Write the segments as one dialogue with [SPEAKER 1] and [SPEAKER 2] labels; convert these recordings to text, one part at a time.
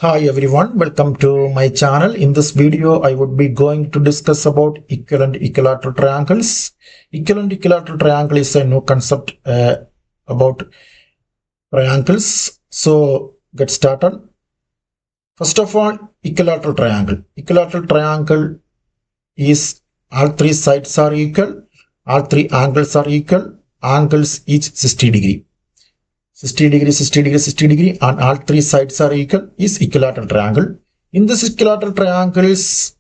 [SPEAKER 1] Hi everyone, welcome to my channel. In this video, I would be going to discuss about equivalent equilateral triangles. Equivalent equilateral triangle is a new concept about triangles. So get started. First of all, equilateral triangle. Equilateral triangle is all three sides are equal, all three angles are equal, angles each 60 degree. 60 degree, 60 degree, 60 degree, and all three sides are equal is equilateral triangle. In this equilateral triangles,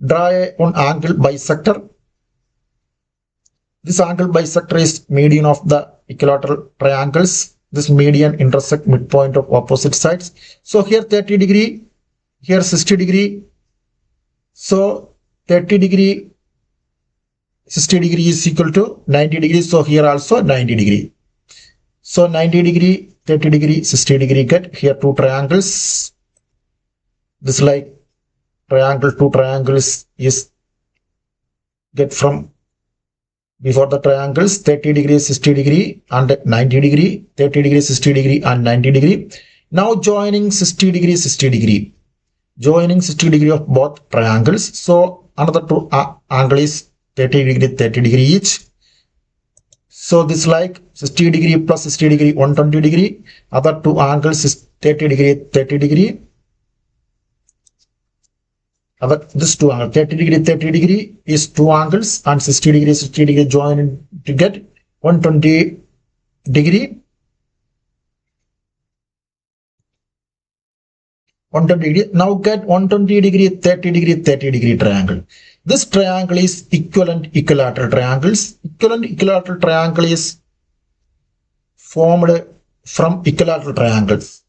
[SPEAKER 1] draw one angle bisector. This angle bisector is median of the equilateral triangles. This median intersect midpoint of opposite sides. So here 30 degree, here 60 degree. So 30 degree, 60 degree is equal to 90 degree. So here also 90 degree. So 90 degree, 30 degree, 60 degree get here two triangles. This like triangle, two triangles is get from before the triangles 30 degree, 60 degree and 90 degree, 30 degree, 60 degree and 90 degree. Now joining 60 degree, 60 degree. Joining 60 degree of both triangles. So another two angle is 30 degree, 30 degree each. So this like 60 degree plus 60 degree, 120 degree. Other two angles is 30 degree, 30 degree. This two angles, 30 degree, 30 degree is two angles and 60 degree, 60 degree join to get 120 degree. 120 degree. Now get 120 degree, 30 degree, 30 degree triangle. This triangle is equivalent equilateral triangles. Equivalent equilateral triangle is formed from equilateral triangles.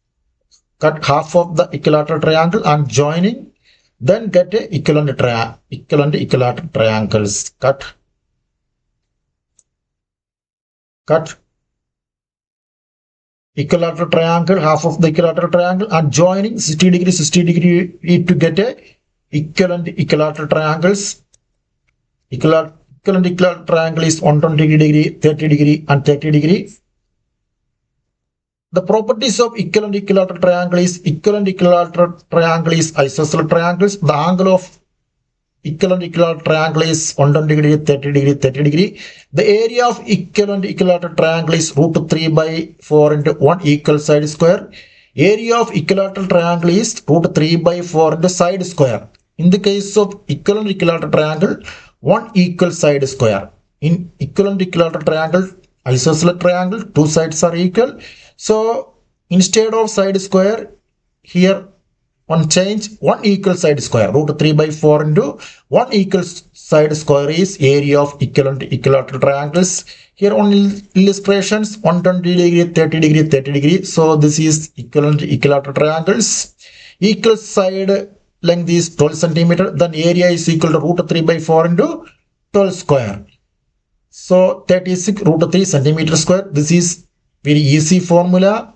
[SPEAKER 1] Cut half of the equilateral triangle and joining, then get a equivalent equilateral triangles. Cut equilateral triangle, half of the equilateral triangle and joining 60 degree, 60 degree to get a equivalent equilateral triangles. Equivalent equilateral triangle is 120 degree, 30 degree and 30 degree. The properties of equivalent equilateral triangle is isosceles triangles. The angle of equivalent equilateral triangle is 120 degree, 30 degree, 30 degree. The area of equivalent equilateral triangle is root 3 by 4 into 1 equal side square. Area of equilateral triangle is root 3 by 4 into side square. In the case of equivalent equilateral triangle, 1 equal side square. In equivalent equilateral triangle, isosceles triangle, two sides are equal. So instead of side square, here one change, 1 equal side square, root 3 by 4 into 1 equal side square is area of equivalent equilateral triangles. Here on illustrations, 120 degree, 30 degree, 30 degree. So this is equivalent equilateral triangles. Equal side length is 12 centimeter. Then area is equal to root 3 by 4 into 12 square. So 36 root 3 centimeter square. This is very easy formula.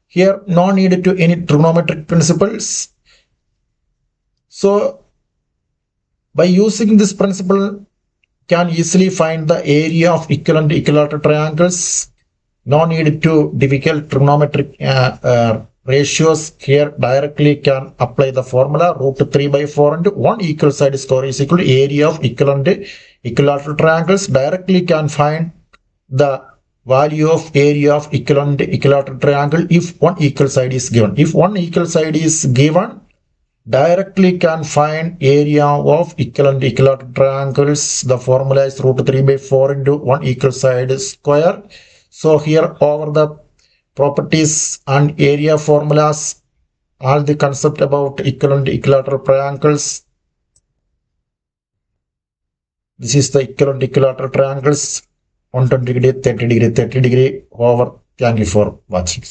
[SPEAKER 1] Here no need to any trigonometric principles. So by using this principle, can easily find the area of equivalent equilateral triangles. No need to difficult trigonometric ratios. Here directly can apply the formula root 3 by 4 into 1 equal side square is equal to area of equivalent equilateral triangles. Directly can find the value of area of equivalent equilateral triangle if one equal side is given. If one equal side is given, directly can find area of equivalent equilateral triangles. The formula is root 3 by 4 into 1 equal side square. So here over the properties and area formulas, all the concept about equivalent equilateral triangles. This is the equivalent equilateral triangles. 120 degree, 30 degree, 30 degree over. Thank you for watching.